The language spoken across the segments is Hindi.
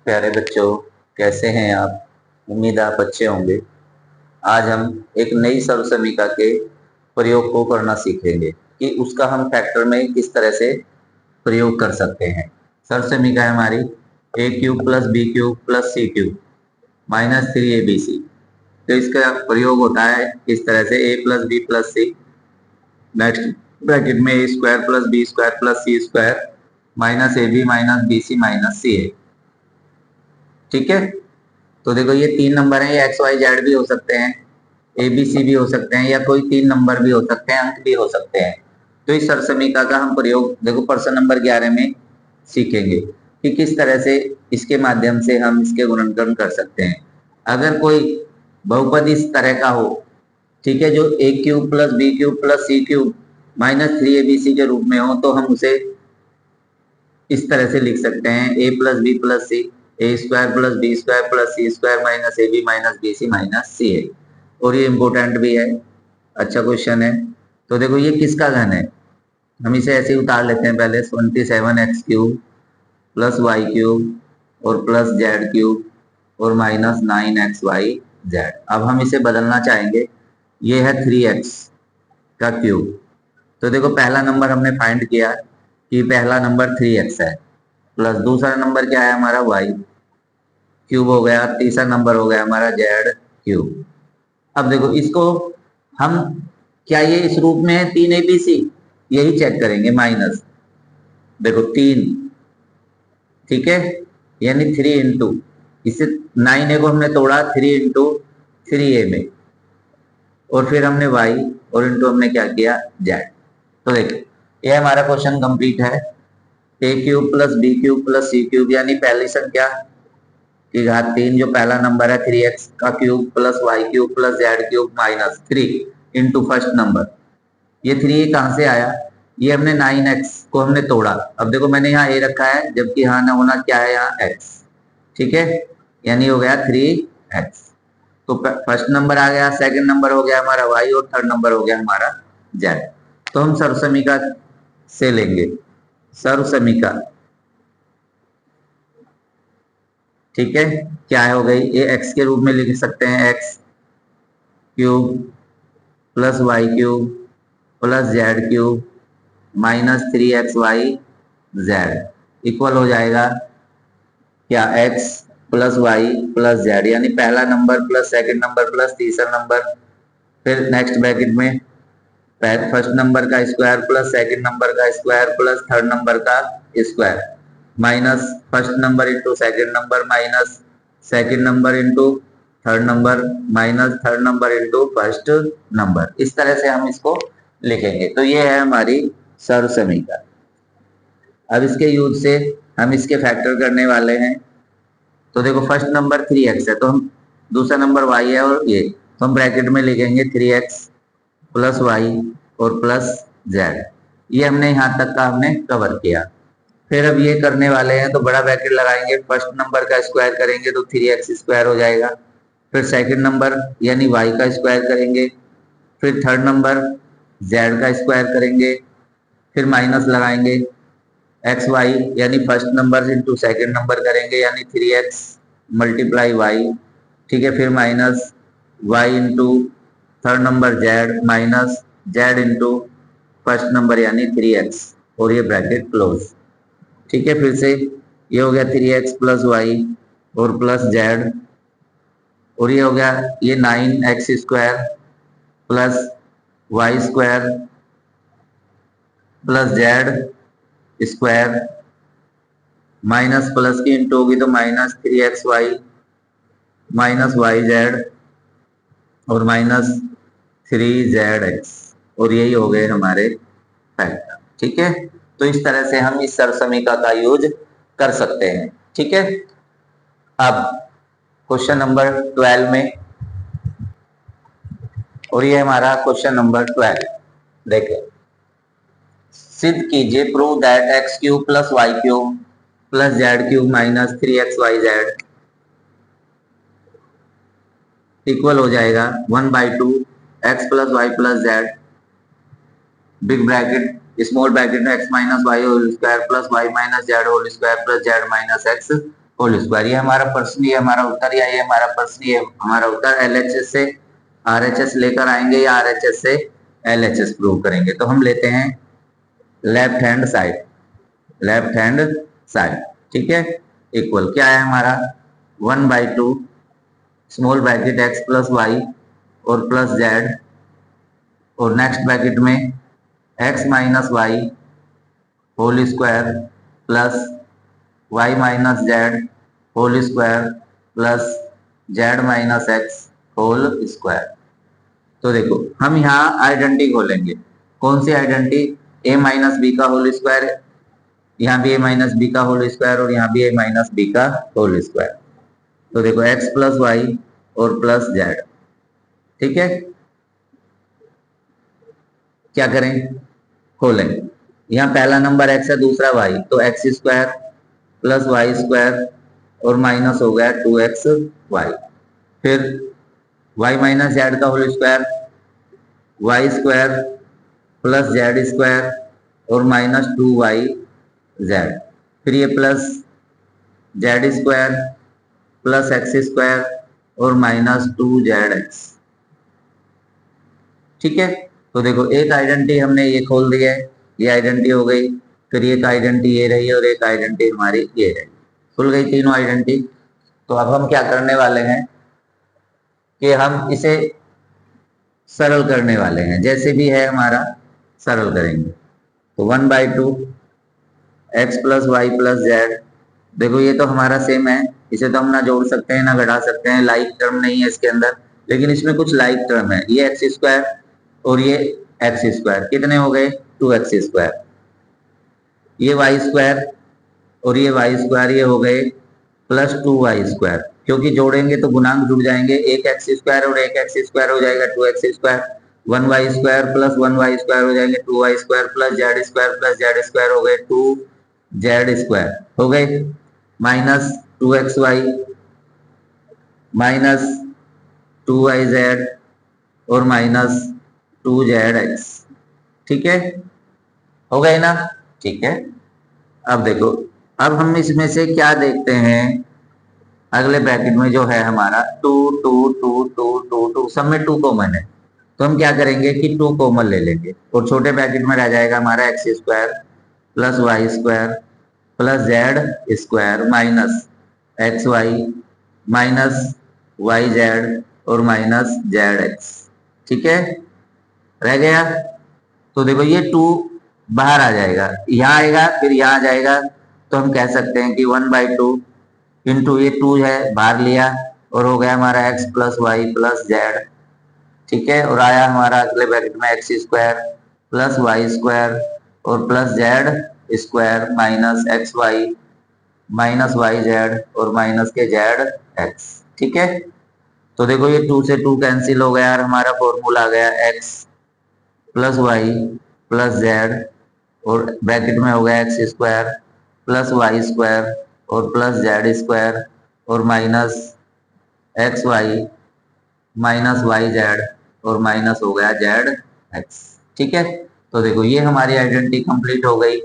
प्यारे बच्चों, कैसे हैं आप? उम्मीद है आप अच्छे होंगे। आज हम एक नई सर्वसमीका के प्रयोग को करना सीखेंगे कि उसका हम फैक्टर में किस तरह से प्रयोग कर सकते हैं। सर्वसमीका है हमारी a cube plus b cube plus c cube minus 3abc। तो इसका प्रयोग होता है इस तरह से a plus b plus c, next bracket में a square plus b square plus c square minus a b minus b c minus c a. ठीक है, तो देखो ये 3 नंबर हैं, ये एक्स वाई जेड भी हो सकते हैं, ए बी सी भी हो सकते हैं, या कोई 3 नंबर भी हो सकते हैं, अंक भी हो सकते हैं। तो इस सरसमीका का हम प्रयोग देखो प्रश्न नंबर 11 में सीखेंगे कि किस तरह से इसके माध्यम से हम इसके गुणनखंड कर सकते हैं। अगर कोई बहुपद इस तरह का हो, ठीक है, जो a cube plus b cube plus c cube minus 3abc के रूप में हो, तो हम उसे इस तरह से लिख सकते हैं a plus b plus c, a square plus b square plus c square minus a b minus b c minus c a. और ये इंपॉर्टेंट भी है, अच्छा क्वेश्चन है। तो देखो ये किसका घन है, हम इसे ऐसे ही उतार लेते हैं। पहले 27x cube plus Y cube और प्लस जेड क्यूब और माइनस 9xy जेड। अब हम इसे बदलना चाहेंगे, ये है 3x का क्यूब। तो देखो पहला नंबर हमने फाइंड किया कि पहला नंबर 3x है, प्लस दूसरा नंबर क्या है हमारा y क्यूब हो गया, तीसरा नंबर हो गया हमारा z क्यूब। अब देखो इसको हम, क्या ये इस रूप में है 3abc, यही चेक करेंगे। माइनस देखो 3, ठीक है, यानी 3 इंटू इसे 9a को हमने तोड़ा 3 इंटू 3a में, और फिर हमने y और इंटू हमने क्या किया z। तो देखो ये हमारा क्वेश्चन कंप्लीट है। A cube plus b cube plus c cube यानी पहली संख्या की घात 3 जो पहला नंबर है 3x का cube plus Y cube plus Z cube minus 3 into first number. ये 3 कहां से आया, ये हमने 9x को हमने तोड़ा। अब देखो मैंने यहाँ a रखा है, जबकि यहाँ ना होना क्या है, यहाँ x। ठीक है, यानी हो गया 3x। तो फर्स्ट नंबर आ गया, सेकंड नंबर हो गया हमारा y और थर्ड नंबर हो गया हमारा z। तो हम सर्वसमीका से लेंगे, सर्वसमीका, ठीक है, क्या हो गई, ये x के रूप में लिख सकते हैं, x cube plus Y cube plus Z cube minus 3xy Z equal हो जाएगा क्या, x plus Y plus Z, यानी पहला number plus second number plus तीसरा नंबर, फिर नेक्स्ट ब्रैकेट में फर्स्ट नंबर का स्क्वायर प्लस सेकंड नंबर का स्क्वायर प्लस थर्ड नंबर का square minus first number into second number minus second number into third number minus third number into first number. इस तरह से हम इसको लिखेंगे। तो ये है हमारी सर्वसमीका। अब इसके यूज से हम इसके फैक्टर करने वाले हैं। तो देखो फर्स्ट नंबर 3x है, तो हम, दूसरा नंबर y है और ये, तो हम ब्रैकेट में लिखेंगे 3x प्लस वाई और प्लस जेड। ये हमने यहाँ तक का हमने कवर किया। फिर अब ये करने वाले हैं तो बड़ा ब्रैकेट लगाएंगे, फर्स्ट नंबर का स्क्वायर करेंगे तो 3x स्क्वायर हो जाएगा, फिर सेकंड नंबर यानी y का स्क्वायर करेंगे, फिर थर्ड नंबर z का स्क्वायर करेंगे, फिर माइनस लगाएंगे एक्स वाई यानी first number into second number करेंगे यानी 3x मल्टीप्लाई वाई, ठीक है, फिर minus Y into third number z minus z into first number यानी 3x, और ये ब्रैकेट क्लोज। ठीक है, फिर से ये हो गया 3x प्लस वाई और प्लस z, और ये हो गया ये 9x square plus Y square plus Z square minus plus की इंटू होगी तो minus 3xy minus Y Z और माइनस 3zx, और यही हो गए हमारे फैक्टर। ठीक है, तो इस तरह से हम इस सर्वसमीका का यूज कर सकते हैं। ठीक है, अब क्वेश्चन नंबर 12 में, और ये हमारा क्वेश्चन नंबर 12, देखिए, सिद्ध कीजिए prove that x cube plus Y cube plus Z cube minus 3xyz equal हो जाएगा 1/2 x plus Y plus z, big bracket small bracket में x minus Y whole square plus y minus Z whole square plus z minus x whole square. ये हमारा प्रश्न, ये हमारा उत्तर, या ये हमारा प्रश्न, ये हमारा उत्तर। एलएचएस से आरएचएस लेकर आएंगे या आरएचएस से एलएचएस प्रूव करेंगे। तो हम लेते हैं left hand side, left hand side, ठीक है। इक्वल क्या है हमारा 1/2 small bracket x plus Y और प्लस जेड, और नेक्स्ट ब्रैकेट में x minus Y whole square plus y minus Z whole square plus z minus x whole square. तो देखो हम यहाँ आइडेंटिटी खोलेंगे। कौन सी आइडेंटिटी? a माइनस बी का होल स्क्वायर, यहाँ भी a माइनस बी का होल स्क्वायर और यहाँ भी a माइनस बी का होल स्क्वायर। तो देखो x प्लस वाई और प्लस जेड, ठीक है। क्या करें? खोलें। यहाँ पहला नंबर x है, दूसरा y, तो x square plus Y square और माइनस हो गया 2xy। फिर y माइनस जेड का whole square, Y square plus Z square और माइनस 2yz। फिर ये plus Z square plus X square और माइनस 2zx, ठीक है। तो देखो एक आइडेंटिटी हमने ये खोल दिया है, ये आइडेंटिटी हो गई। फिर एक आइडेंटिटी ये रही और एक आइडेंटिटी हमारी ये रही, खुल गई तीनों आइडेंटिटी। तो अब हम क्या करने वाले हैं कि हम इसे सरल करने वाले हैं, जैसे भी है हमारा सरल करेंगे। तो 1/2 x plus Y plus Z, देखो ये तो हमारा सेम है, इसे तो हम ना जोड़ सकते हैं ना घटा सकते हैं, लाइक टर्म नहीं है इसके अंदर, लेकिन इसमें कुछ लाइक टर्म है। ये एक्स स्क्वायर और ये एक्स स्क्वायर कितने हो गए? 2x square. ये वाई स्क्वायर और ये वाई स्क्वायर ये हो गए प्लस 2y स्क्वायर, क्योंकि जोड़ेंगे तो गुणांक जुड़ जाएंगे। एक एक्स स्क्वायर और एक एक्स स्क्वायर हो जाएगा 2x square, 1y square plus 1y square हो जाएंगे 2y square plus Z square plus Z square हो गए 2z स्क्वायर हो गए, माइनस 2xy माइनस 2yz और माइनस 2zx, ठीक है। हो गए ना? ठीक है। अब देखो, अब हम इसमें से क्या देखते हैं, अगले ब्रैकेट में जो है हमारा 2 2 2 2 2 2, सब में 2 कॉमन है। तो हम क्या करेंगे कि 2 कॉमन ले लेंगे और छोटे ब्रैकेट में रह जाएगा हमारा X square plus Y square plus Z square minus x Y minus Y Z और माइनस जेड एक्स, ठीक है। रह गया। तो देखो ये 2 बाहर आ जाएगा, यहाँ आएगा फिर यहाँ आ जाएगा। तो हम कह सकते हैं कि 1/2 इंटू ये 2 है बाहर लिया और हो गया हमारा x plus Y plus z, ठीक है। और आया हमारा अगले ब्रैकेट में x square plus Y square और plus Z square minus x Y minus Y Z और माइनस के जेड एक्स, ठीक है। तो देखो ये 2 से 2 कैंसिल हो गया और हमारा फॉर्मूला आ गया x plus Y plus Z और ब्रैकेट में हो गया X square plus Y square और प्लस जेड स्क्वायर और minus x Y minus Y Z और माइनस हो गया जेड एक्स, ठीक है। तो देखो ये हमारी आइडेंटिटी कंप्लीट हो गई।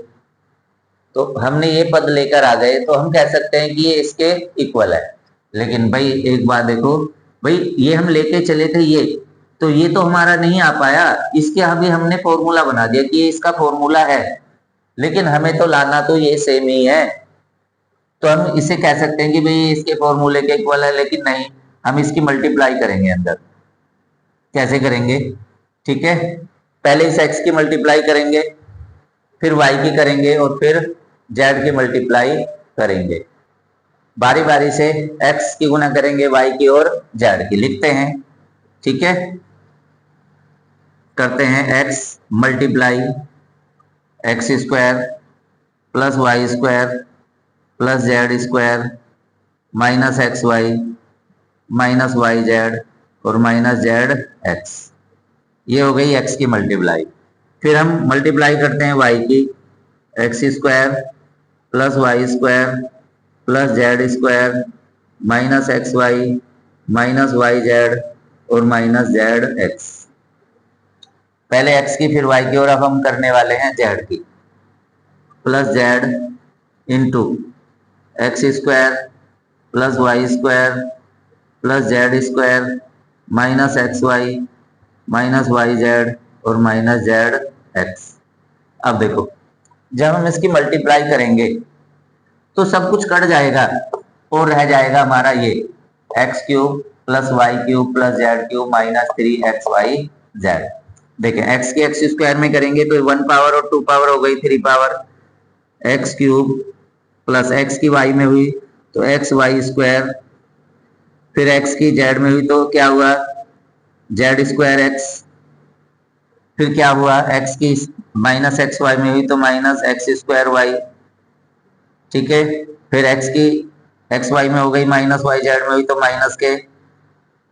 तो हमने ये पद लेकर आ गए तो हम कह सकते हैं कि ये इसके इक्वल है। लेकिन भाई एक बात देखो, भाई ये हम लेके चले थे ये, तो ये तो हमारा नहीं आ पाया, इसके अभी हमने फॉर्मूला बना दिया कि ये इसका फॉर्मूला है, लेकिन हमें तो लाना तो ये सेम ही है। तो हम इसे कह सकते हैं कि भाई इसके फॉर्मूले के इक्वल है, लेकिन नहीं, हम इसकी मल्टीप्लाई करेंगे अंदर। कैसे करेंगे? ठीक है, पहले इस x की मल्टीप्लाई करेंगे, फिर y की करेंगे और फिर z की मल्टीप्लाई करेंगे। बारी बारी से x की गुना करेंगे y की और z की। लिखते हैं, ठीक है, करते हैं x multiply X square plus Y square plus Z square minus x Y minus Y Z और माइनस जेड एक्स। ये हो गई x की मल्टीप्लाई। फिर हम मल्टीप्लाई करते हैं y की, X square plus Y square plus Z square minus x Y minus Y Z और माइनस जेड एक्स। पहले x की फिर y की और अब हम करने वाले हैं z की। Plus Z into X square plus Y square plus Z square minus x Y minus Y Z और माइनस जेड एक्स। अब देखो, जब हम इसकी मल्टीप्लाई करेंगे तो सब कुछ कट जाएगा और रह जाएगा हमारा ये X cube plus Y cube plus Z cube minus 3xy Z. देखें, एक्स की एक्स स्क्वायर में करेंगे तो 1 पावर और 2 पावर हो गई 3 power, x cube plus x की वाई में हुई तो एक्स वाई स्क्वायर, फिर एक्स की जेड में हुई तो क्या हुआ जेड स्क्वायर एक्स, फिर क्या हुआ एक्स की माइनस एक्स वाई में हुई तो माइनस एक्स स्क्वायर वाई। ठीक है, फिर एक्स की एक्स वाई में हो गई माइनस वाई जेड में हुई तो माइनस के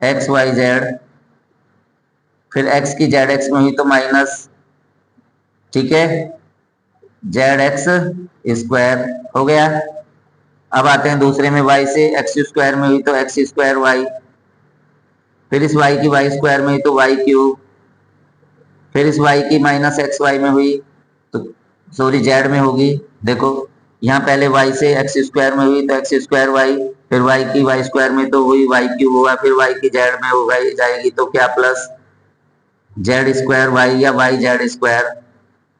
एक्स वाई जेड, फिर एक्स की जेड एक्स में हुई तो माइनस, ठीक है, जेड एक्स स्क्वायर हो गया। अब आते हैं दूसरे में, वाई से एक्स स्क्वायर में हुई तो एक्स स्क्वायर वाई, फिर इस वाई की वाई स्क्वायर में हुई तो वाई क्यूब, फिर इस वाई की माइनस एक्स वाई में हुई तो सॉरी जेड में होगी। देखो यहाँ पहले वाई से एक्स स्क्वायर में हुई तो एक्स स्क्वायर वाई, फिर वाई की वाई स्क्वायर में तो हुई वाई क्यूब हुआ, फिर वाई की जेड में हो गई जाएगी तो क्या प्लस जेड स्क्वायर वाई या Y Z square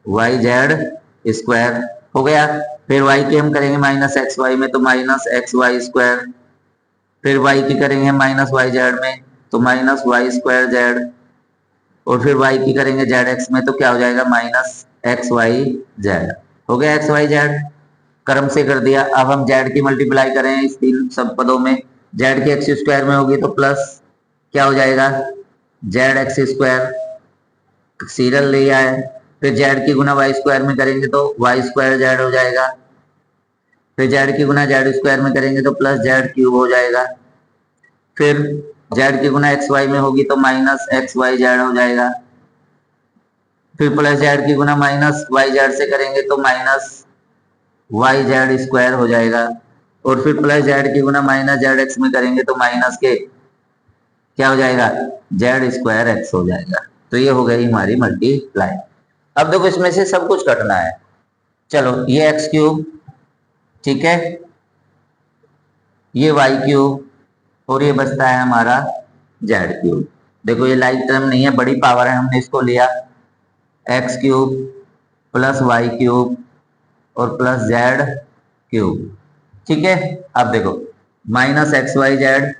Y Z square हो गया। फिर वाई की हम करेंगे माइनस एक्स वाई में तो माइनस एक्स वाई स्क्वायर, फिर वाई की करेंगे माइनस वाई जेड में तो माइनस वाई स्क्वायर जेड, और फिर वाई की करेंगे जेड एक्स में तो क्या हो जाएगा माइनस एक्स वाई जेड। हो गया एक्स वाई जेड, क्रम से कर दिया। अब हम जेड की मल्टीप्लाई करें इस तीन सब पदों में, जेड की एक्स स्क्वायर में होगी तो प्लस क्या हो जाएगा जेड एक्स स्क्वायर, सीरियल लिया है, फिर जेड की गुना वाई स्क्वायर में करेंगे तो वाई स्क्वायर जेड हो जाएगा, फिर जेड की गुना जेड स्क्वायर में करेंगे तो प्लस जेड क्यूब हो जाएगा, फिर जेड की गुना एक्स वाई में होगी तो माइनस एक्स वाई जेड हो जाएगा, फिर प्लस जेड की गुना माइनस वाई जेड से करेंगे तो माइनस वाई जेड स्क्वायर हो जाएगा, और फिर प्लस जेड की गुना माइनस जेड एक्स में करेंगे तो माइनस के क्या हो जाएगा जेड स्क्वायर एक्स हो जाएगा। तो ये हो गई हमारी मल्टीप्लाई। अब देखो इसमें से सब कुछ कटना है। चलो ये एक्स क्यूब, ठीक है, ये वाई क्यूब, और ये बचता है हमारा जेड क्यूब। देखो ये लाइक टर्म नहीं है, बड़ी पावर है, हमने इसको लिया X cube plus Y cube और प्लस जेड क्यूब। ठीक है, अब देखो माइनस एक्स वाई जेड,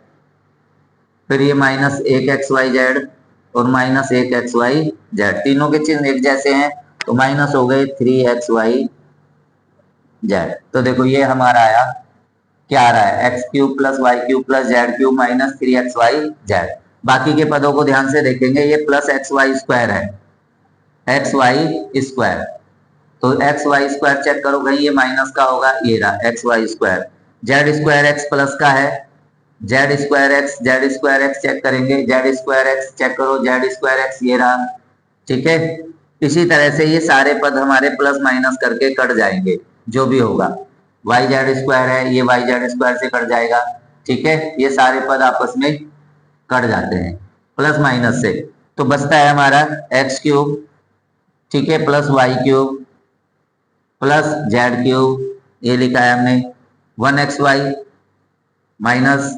फिर ये माइनस एक एक्स वाई जेड और माइनस एक एक्स वाई जेड, तीनों के चिन्ह एक जैसे हैं तो माइनस हो गए 3xy जेड। तो देखो ये हमारा आया, क्या आ रहा है X cube plus Y cube plus Z cube minus 3xy Z. बाकी के पदों को ध्यान से देखेंगे, ये प्लस एक्स वाई स्क्वायर है, एक्स वाई स्क्वायर, तो एक्स वाई स्क्वायर चेक करो भाई, ये माइनस का होगा, ये रहा X Y square, Z square X plus का है, जेड स्क्वायर एक्स चेक करेंगे, जेड स्क्वायर एक्स चेक करो, जेड स्क्वायर एक्स ये रहा। ठीक है, इसी तरह से ये सारे पद हमारे प्लस माइनस करके कट जाएंगे, जो भी होगा वाई जेड स्क्वायर है ये वाई जेड स्क्वायर से कट जाएगा। ठीक है, ये सारे पद आपस में कट जाते हैं प्लस माइनस से, तो बचता है हमारा एक्स क्यूब, ठीक है, plus Y cube plus Z cube, ये लिखा है हमने 1xy minus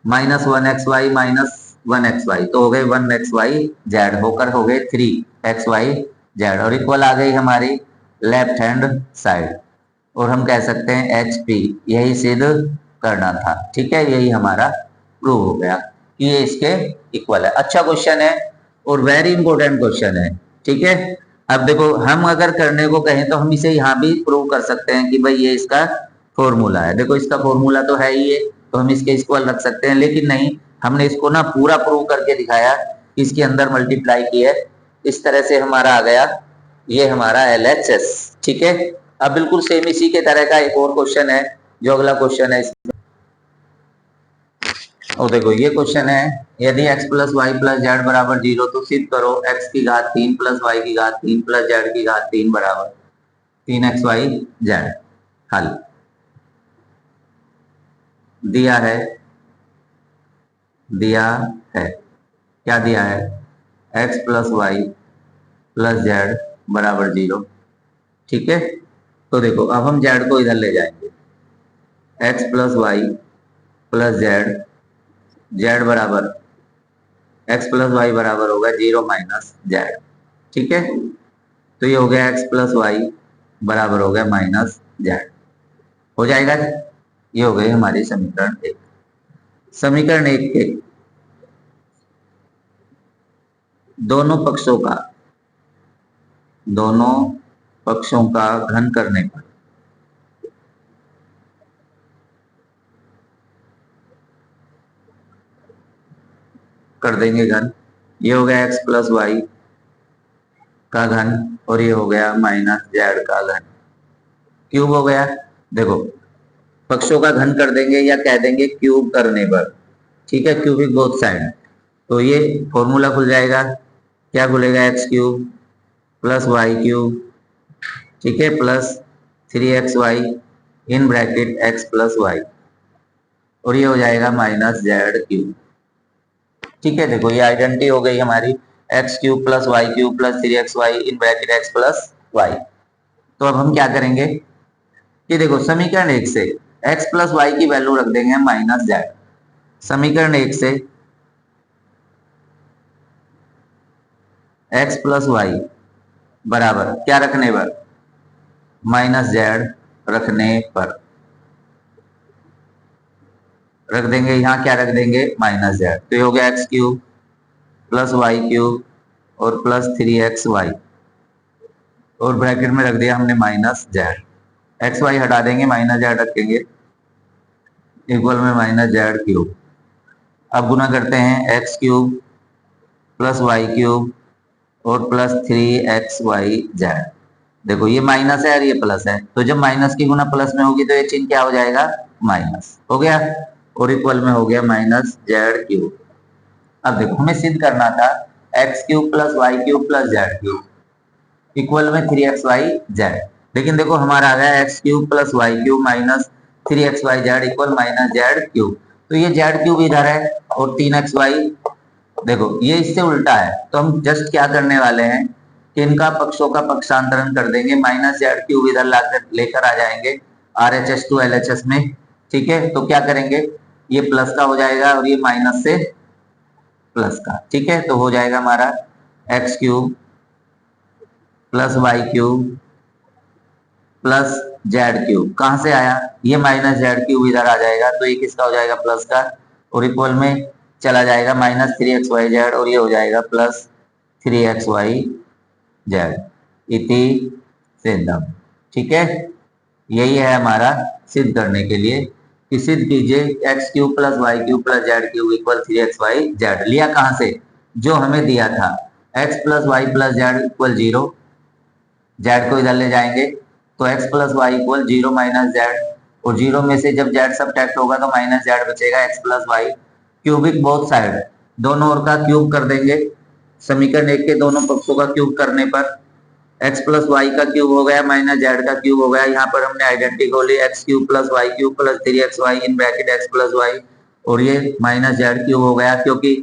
minus 1xy minus 1xy, तो हो गए 1xy जेड, होकर हो गए 3xy जेड, और इक्वल आ गई हमारी लेफ्ट हैंड साइड, और हम कह सकते हैं HP, यही सिद्ध करना था। ठीक है, यही हमारा प्रूव हो गया कि ये इसके इक्वल है। अच्छा क्वेश्चन है और वेरी इंपॉर्टेंट क्वेश्चन है। ठीक है, अब देखो हम अगर करने को कहें तो हम इसे यहाँ भी प्रूव कर सकते हैं कि भाई ये इसका फॉर्मूला है, देखो इसका फॉर्मूला तो है ही ये, तो हम इसके इक्वल रख सकते हैं, लेकिन नहीं, हमने इसको ना पूरा प्रूव करके दिखाया, इसके अंदर मल्टीप्लाई की है, इस तरह से हमारा आ गया ये हमारा LHS। ठीक है, अब बिल्कुल सेम इसी के तरह का एक और क्वेश्चन है, जो अगला क्वेश्चन है इसमें, और देखो ये क्वेश्चन है, यदि x plus Y plus Z बराबर 0 तो सिद्ध करो x की घात 3 प्लस वाई की घात 3 प्लस जेड की घात 3 बराबर 3xy जेड। हल दिया है क्या दिया है x plus Y plus Z बराबर 0। ठीक है, तो देखो अब हम जेड को इधर ले जाएंगे, x plus Y plus Z, Z बराबर एक्स प्लस वाई बराबर होगा 0 माइनस जेड। ठीक है, तो ये हो गया एक्स प्लस वाई बराबर हो गया माइनस जेड। हो जाएगा। ये हो गई हमारी समीकरण एक। समीकरण एक के दोनों पक्षों का घन करने पर कर देंगे घन। ये हो गया एक्स प्लस वाई का घन और ये हो गया माइनस जेड का घन, क्यूब हो गया। देखो, पक्षों का घन कर देंगे या कह देंगे क्यूब करने पर, ठीक है, क्यूबिक बोथ साइड। तो ये फॉर्मूला खुल जाएगा। क्या खुलेगा? X cube plus Y cube, ठीक है, plus 3xy in bracket x plus Y, और ये हो जाएगा माइनस जेड क्यूब। ठीक है, देखो ये आइडेंटिटी हो गई हमारी, X cube plus Y cube plus 3xy in bracket x plus Y. तो अब हम क्या करेंगे कि देखो समीकरण एक से x प्लस वाई की वैल्यू रख देंगे माइनस जेड। समीकरण एक से x प्लस वाई बराबर क्या रखने पर? माइनस जेड रखने पर रख देंगे, यहां क्या रख देंगे? Minus Z. तो ये हो गया X cube plus Y cube और प्लस 3xy, और ब्रैकेट में रख दिया हमने माइनस जेड। एक्स वाई हटा देंगे, माइनस जेड रखेंगे, इक्वल में माइनस जेड क्यूब। अब गुना करते हैं X cube plus Y cube और प्लस 3xy जेड। देखो ये माइनस है और ये प्लस है, तो जब माइनस की गुना प्लस में होगी तो ये चिन्ह क्या हो जाएगा? माइनस हो गया, और इक्वल में हो गया माइनस जेड क्यूब। अब देखो हमें सिद्ध करना था X cube plus Y cube plus Z cube equal में 3xy जेड, लेकिन देखो हमारा आ गया X cube plus Y cube minus 3xy Z equal minus Z cube. तो ये जेड क्यूब इधर है और 3xy, देखो ये इससे उल्टा है, तो हम जस्ट क्या करने वाले हैं कि इनका पक्षों का पक्षांतरण कर देंगे, माइनस जेड क्यूब इधर लाकर लेकर आ जाएंगे RHS टू LHS में। ठीक है, तो क्या करेंगे, ये प्लस का हो जाएगा और ये माइनस से प्लस का। ठीक है, तो हो जाएगा हमारा X cube plus Y cube plus Z cube. कहां से आया? ये माइनस जेड क्यूब इधर आ जाएगा, तो ये किसका हो जाएगा? प्लस का, और इक्वल में चला जाएगा माइनस 3xy जेड, और ये हो जाएगा प्लस 3xy जेड इति सिद्धम। ठीक है, यही है हमारा सिद्ध करने के लिए कि सिद्ध कीजिए x cube plus Y cube plus Z cube equal 3xy z. लिया कहां से? जो हमें दिया था x plus Y plus z equal 0, z को इधर ले जाएंगे तो x plus y equal 0 minus z, और 0 में से जब जेड सब्ट्रैक्ट होगा तो माइनस जेड बचेगा, x plus y cubic both side, दोनों ओर का क्यूब कर देंगे। समीकरण एक के दोनों पक्षों का क्यूब करने पर एक्स प्लस वाई का क्यूब हो गया माइनस जेड का क्यूब हो गया। यहाँ पर हमने आइडेंटिटी खोली x cube plus Y cube plus 3xy in bracket x plus Y, और ये माइनस जेड क्यूब हो गया, क्योंकि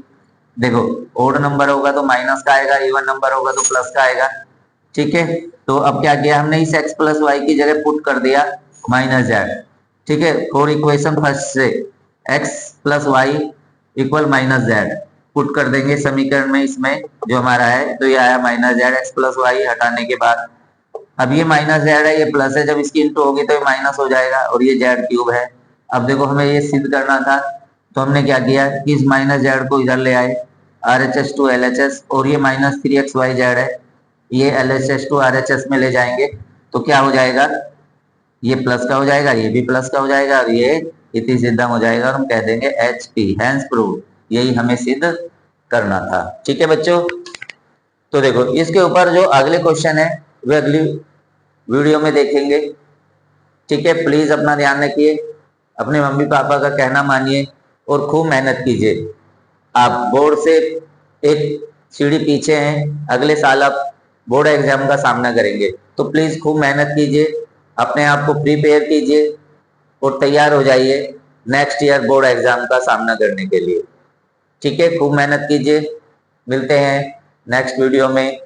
देखो ओड नंबर होगा तो माइनस का आएगा, इवन नंबर होगा तो प्लस का आएगा। ठीक है, तो अब क्या किया हमने, इस एक्स प्लस वाई की जगह पुट कर दिया माइनस जेड। ठीक है, और इक्वेशन फर्स्ट से x plus y equal minus z put कर देंगे समीकरण में, इसमें जो हमारा है, तो ये आया minus Z x plus y हटाने के बाद। अब ये माइनस जेड है, ये प्लस है, जब इसकी इंटू होगी तो ये माइनस हो जाएगा, और ये जेड क्यूब है। अब देखो हमें ये सिद्ध करना था, तो हमने क्या किया कि इस माइनस जेड को इधर ले आए RHS टू LHS, और ये माइनस 3xy जेड है, ये LHS टू RHS में ले जाएंगे तो क्या हो जाएगा, ये प्लस का हो जाएगा, ये भी प्लस का हो जाएगा, और ये इति सिद्धम हो जाएगा, और हम कह देंगे HP हैंस प्रूव। यही हमें सिद्ध करना था। ठीक है बच्चों, तो देखो इसके ऊपर जो अगले क्वेश्चन है वे अगली वीडियो में देखेंगे। ठीक है, प्लीज अपना ध्यान रखिए, अपने मम्मी पापा का कहना मानिए और खूब मेहनत कीजिए। आप बोर्ड से एक सीढ़ी पीछे हैं, अगले साल आप बोर्ड एग्जाम का सामना करेंगे, तो प्लीज खूब मेहनत कीजिए, अपने आप को प्रिपेयर कीजिए और तैयार हो जाइए नेक्स्ट ईयर बोर्ड एग्जाम का सामना करने के लिए। ठीक है, खूब मेहनत कीजिए, मिलते हैं नेक्स्ट वीडियो में।